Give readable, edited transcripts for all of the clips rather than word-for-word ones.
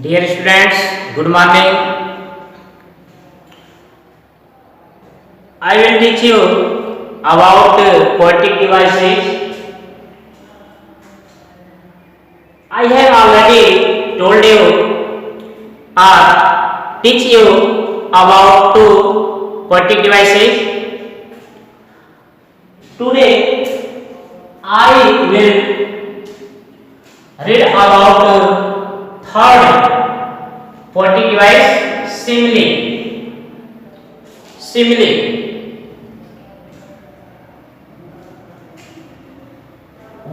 Dear students, good morning. I will teach you about poetic devices. I have already told you or teach you about two poetic devices. Today I will read about third poetic device, simile. Simile.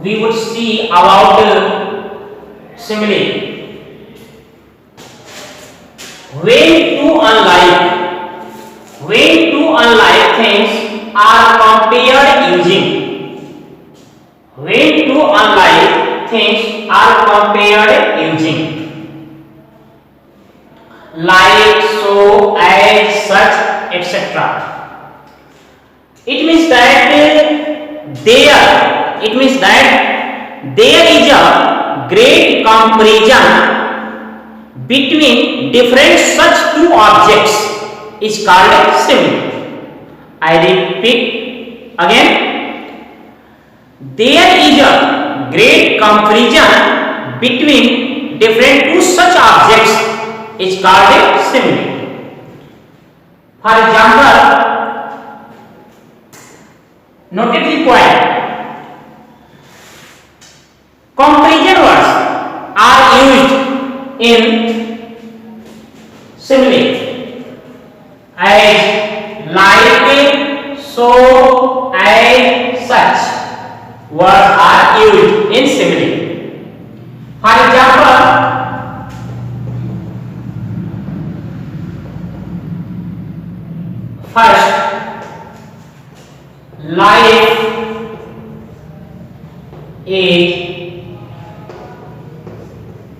We would see about simile. When two unlike things are compared using like, so, as, such, etc. It means that there is a great comparison between different such two objects is called simile. I repeat again. There is a great comparison between different two such objects is called a simile. For example, notice the point. Comparison words are used in simile as like, so, as, such words are used in simile. For example, first, life is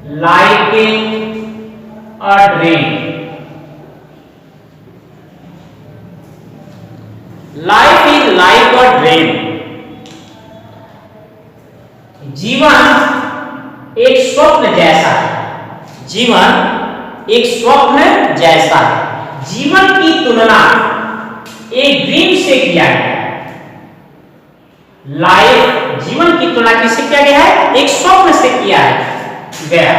like a dream. Life is like a dream. जीवन एक स्वप्न जैसा है। जीवन एक स्वप्न जैसा है। जीवन की तुलना एक ड्रीम से किया गया है। लाइफ, जीवन की तुलना किससे किया गया है? एक स्वप्न से किया गया।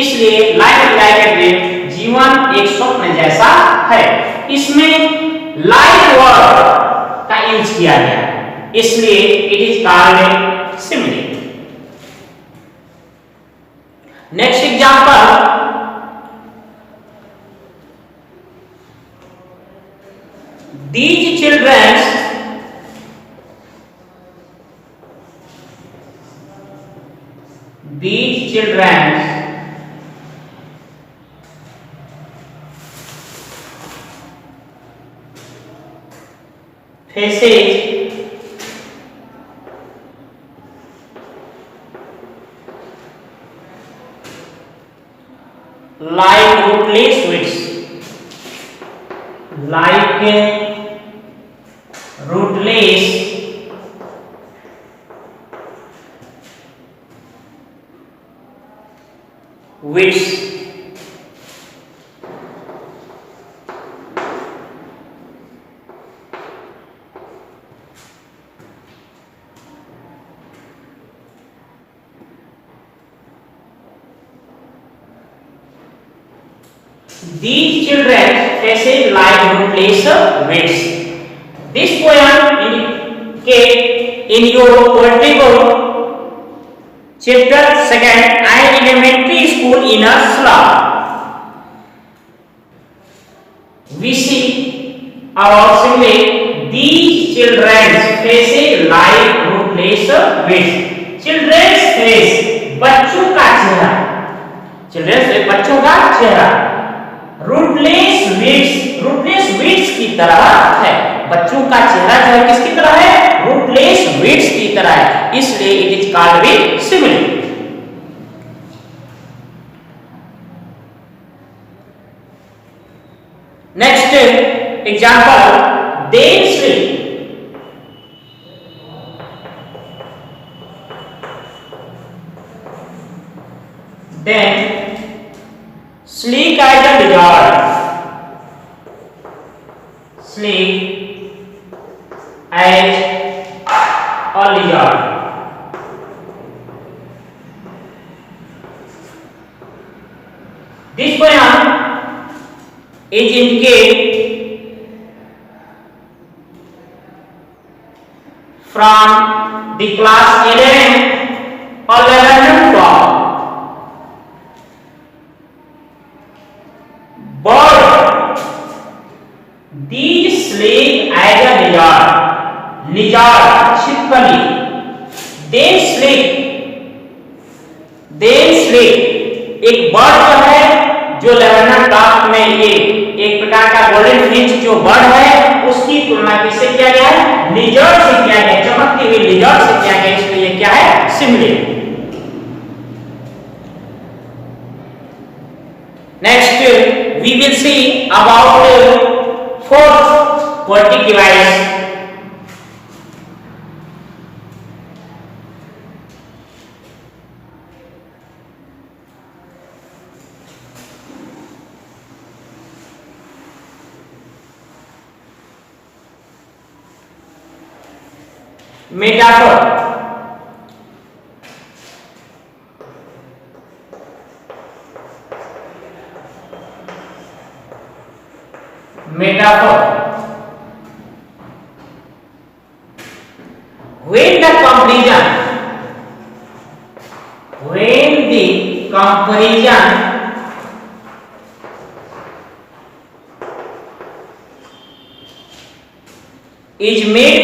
इसलिए लाइफ लाइक ए ड्रीम, जीवन एक स्वप्न जैसा है। इसमें लाइक वर्ड का यूज किया गया है, इसलिए it is called simile. Next example, these children faces like rootless weeds. Like rootless weeds. These children faces like rootless weeds. This poem indicate in your poetry book, chapter 2nd, and elementary school in a slum. We see about simile. These children faces like rootless weeds. Children's face, बच्चों का चेहरा. Children's face, बच्चों का चेहरा rootless weeds की तरह है। बच्चों का चेहरा जो है किसकी तरह है? रूटलेस वीड्स की तरह है, इसलिए it is called be simile. Next example, they sleep. Then sleek as a lizard, sleek as a lizard. This poem is indicate from the class 11 or 11 form. Bird, these sleep as a lizard, lizard छिपकली, they sleep. एक bird जो है, जो lavender craft में ये एक प्रकार का गोल्डन फिंच जो बर्ड है, उसकी तुलना किससे किया गया है? लिजर्ड से किया गया, चमकती हुई लिजर्ड से किया गया, इसलिए ये क्या है? Similar. Next we will see about fourth poetic device. Metaphor. Metaphor. When the comparison is made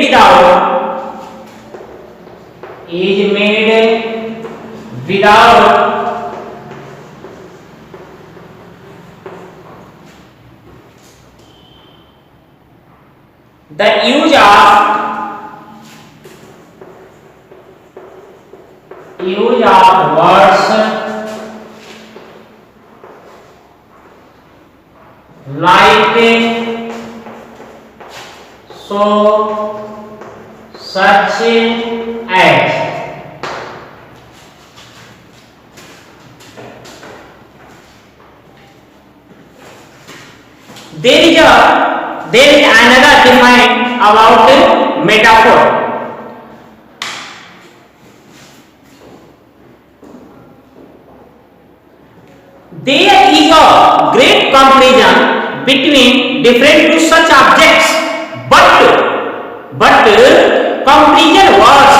without the use of words like so, such as. There is another define about metaphor. There is a great comparison between different to such objects, but comparison words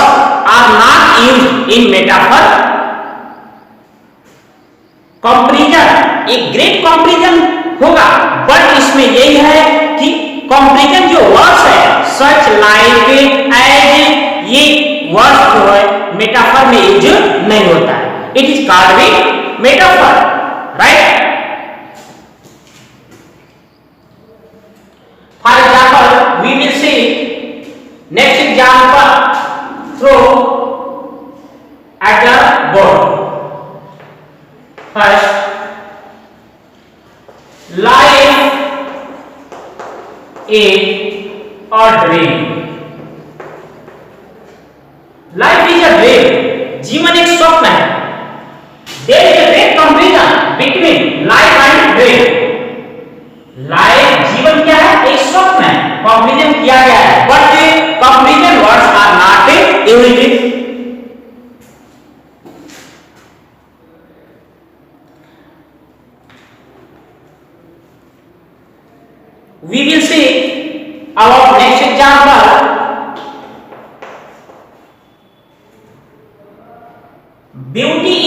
are not used in metaphor. Comparison एक great comparison होगा, but इसमें यही है कि comparison जो words है such like as, ये words जो है मेटाफर में यूज नहीं होता है. It is called be metaphor, right. For example we will see next example through at the board. First, life is a dream. Life is a dream. जीवन एक स्वप्न है. There is a great comparison between life and dream. Life जीवन क्या है? एक स्वप्न है. Comparison किया गया है, but comparison words are not used. We will see our next example. Beauty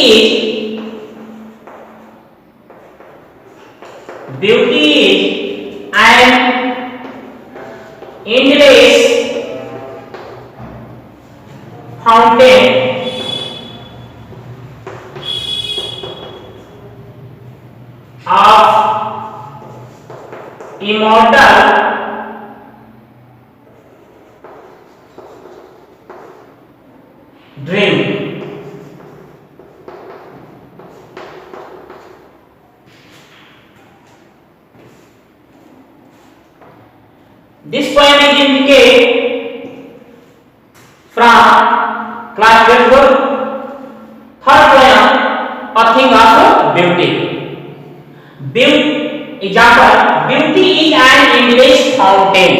is an endless fountain of immortal dream. This poem is indicated from class 12 book. Third poem, A Thing of Beauty. Example, beauty is an endless fountain.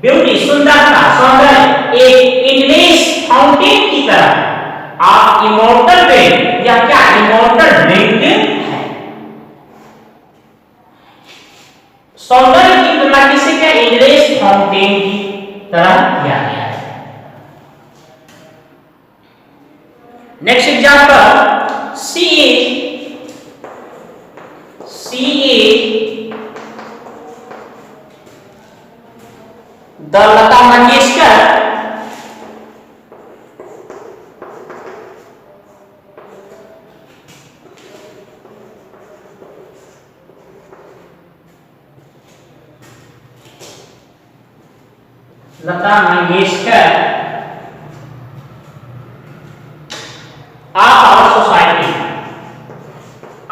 Beauty सुंदरता, सौंदर्य एक endless fountain की तरह of immortal drink, या क्या immortal drink है। सौंदर्य की तुलना किसे क्या एंडलेस फाउंटेन की तरह किया गया है। Next example, she is the Lata Mangeshkar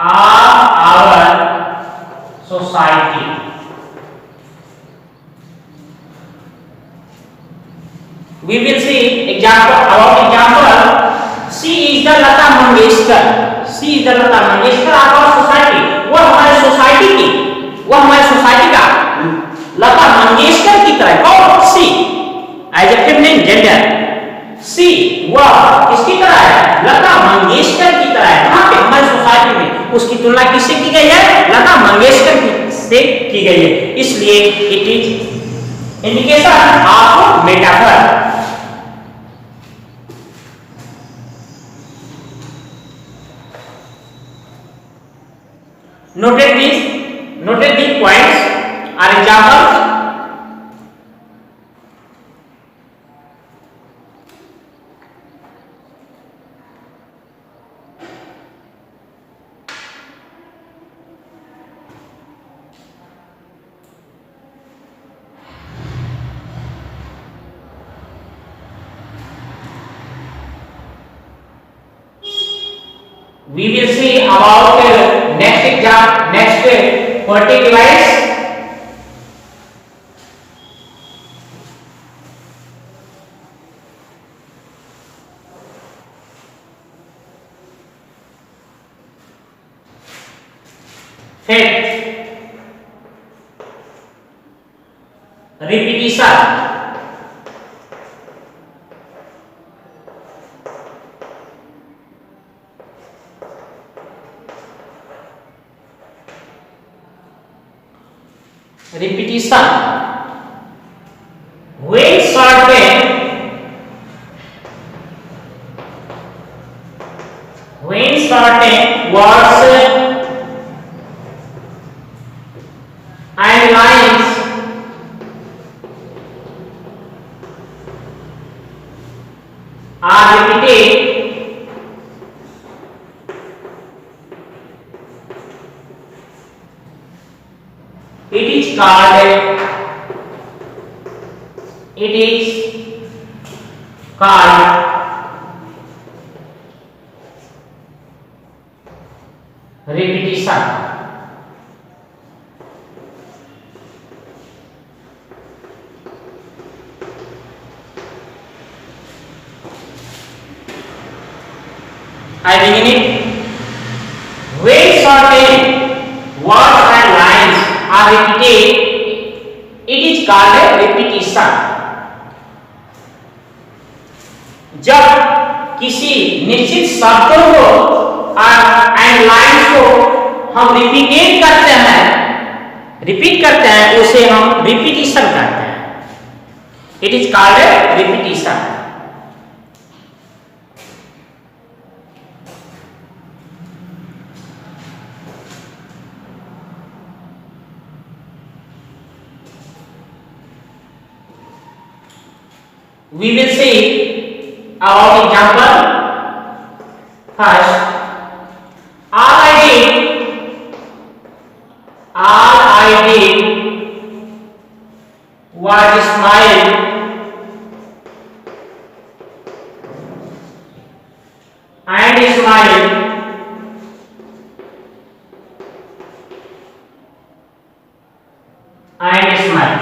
of our society, we will see example, she is the Lata Mangeshkar, of our society, वो हमारे सोसाइटी का लता मंगेशकर की तरह। कौन? सी एज ए फेमिनिन जेंडर, सी वह किसकी तरह है? लता मंगेशकर की तरह है। कहां पे? हमारी सोसाइटी में। उसकी तुलना किससे की गई है? लता मंगेशकर से की गई है। इसलिए it is indication of metaphor. noted these points are examples. We will see about next poetic device. Repetition, when certain words and lines are repeated, it is called repetition. I begin it. When certain words and lines are repeated, it is called a repetition. जब किसी निश्चित शब्दों को and lines को हम repeat करते हैं, उसे हम रिपीटिशन कहते हैं। It is called a repetition. We will see about example. First, all I did was smile and smile and smile.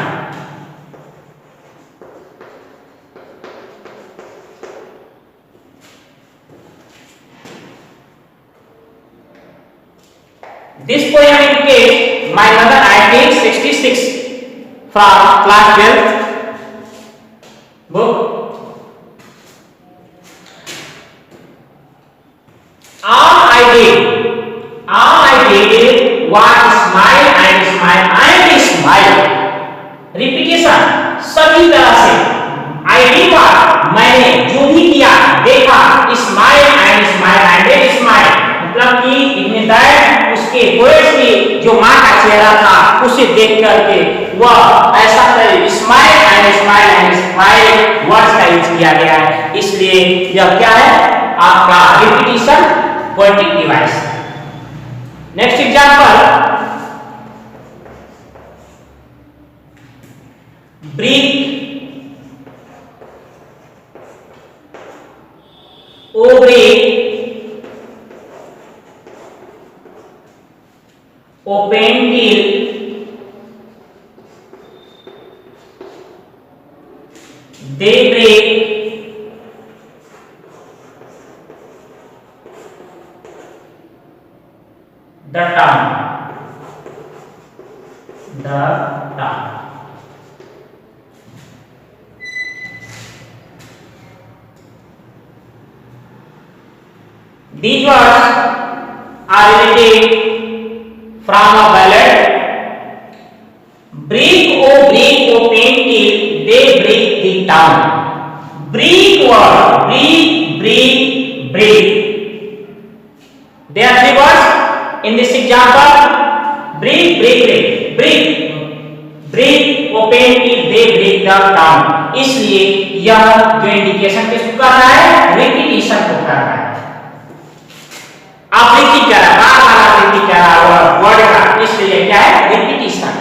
This poem indicates my mother 1966 from class 12th book. All I did was smile and smile and smile. Repetition सभी तरह से I did what मैंने जो भी किया देखा smile and smile मतलब कि इतने दैट उसके पोएट्स की जो माँ का चेहरा था उसे देख करके वह ऐसा स्माइल एंड स्माइल वर्ड्स का यूज किया गया है, इसलिए यह क्या है आपका repetition poetic device. Next example brick o brick open till they break the tongue. These words are related from a ballad. Break, oh pain till they break the town. Break word, break. There are three words in this example. Break, oh pain till they break the town. इसलिए यह जो indication किसको कर रहा है, repetition को कर रहा है। आप रिपीट कर रहा है, बार रिपीट कर रहा है वर्ड का, इसलिए क्या है repetition.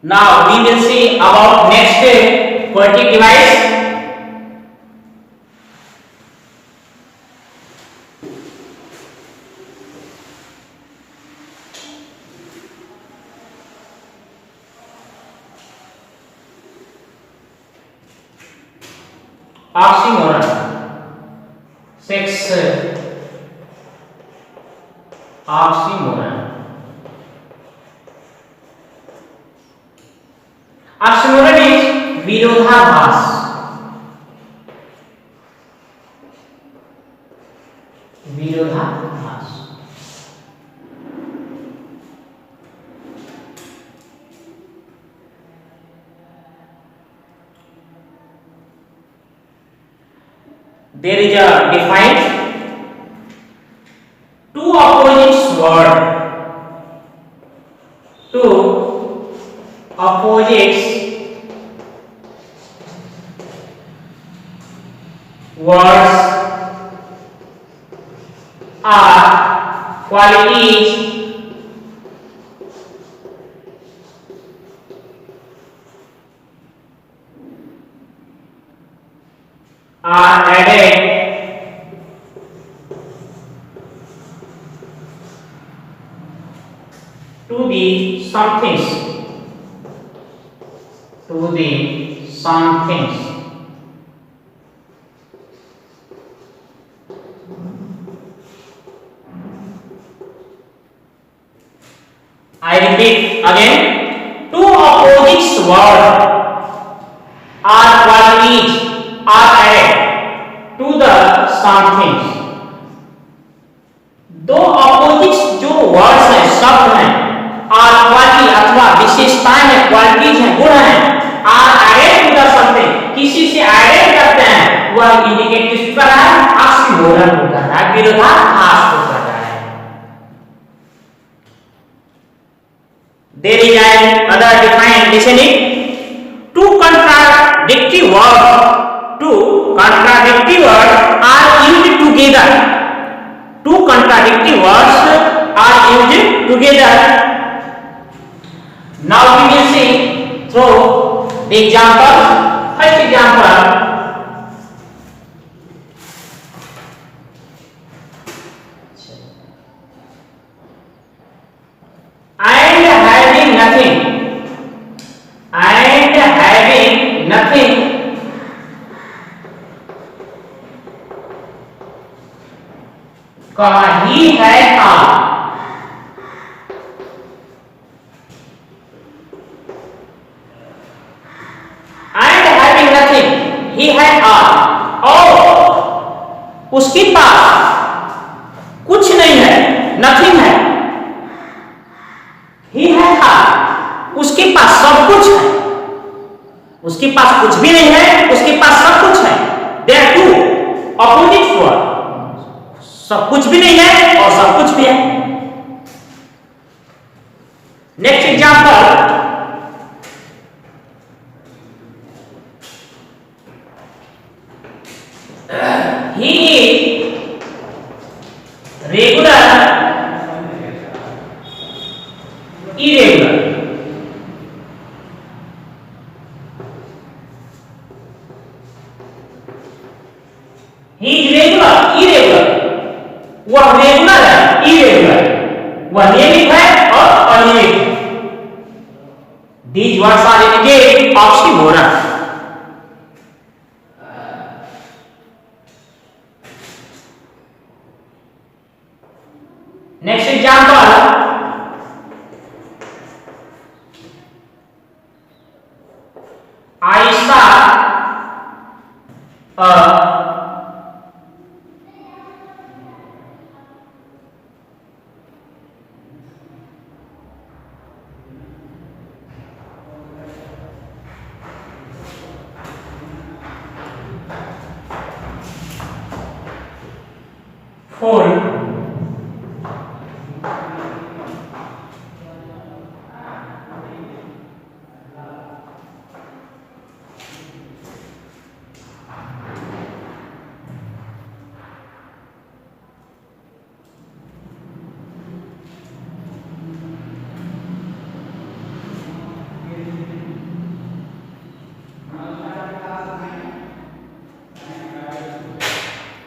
Now we will see about next poetic device. Oxymoron, sex, oxymoron. Oxymoron is विरोधाभास। There is a defined two opposite words. Two opposite words are qualities are added to the somethings, I repeat again, two opposite words are qualities are added to the somethings. दो opposites जो words हैं, शब्द हैं, are quality अथवा विशेषताएं हैं, qualities हैं, गुण हैं, are added to the something, किसी से एडेड करते हैं, वह इंडिकेट किसको कर रहा है, ऑक्सीमोरन को कर रहा है, विरोधाभास को कर रहा है। There is another defined, listen it, two contradictory words are used together. Two contradictory words are used together. Now we will see through the example. First example, had all. And having nothing, he had all. और उसके पास कुछ नहीं है, nothing है. ही had all. उसके पास सब कुछ है. उसके पास कुछ भी नहीं है, उसके पास सब कुछ है. There are two opposite word. सब कुछ भी नहीं है और सब कुछ भी है. Next example, he is regular, irregular. He is regular, irregular. वह रेगुलर है, इरेगुलर. वह नियमित है और अनियमित. These words are indicate oxymoron. Next example, I saw a phone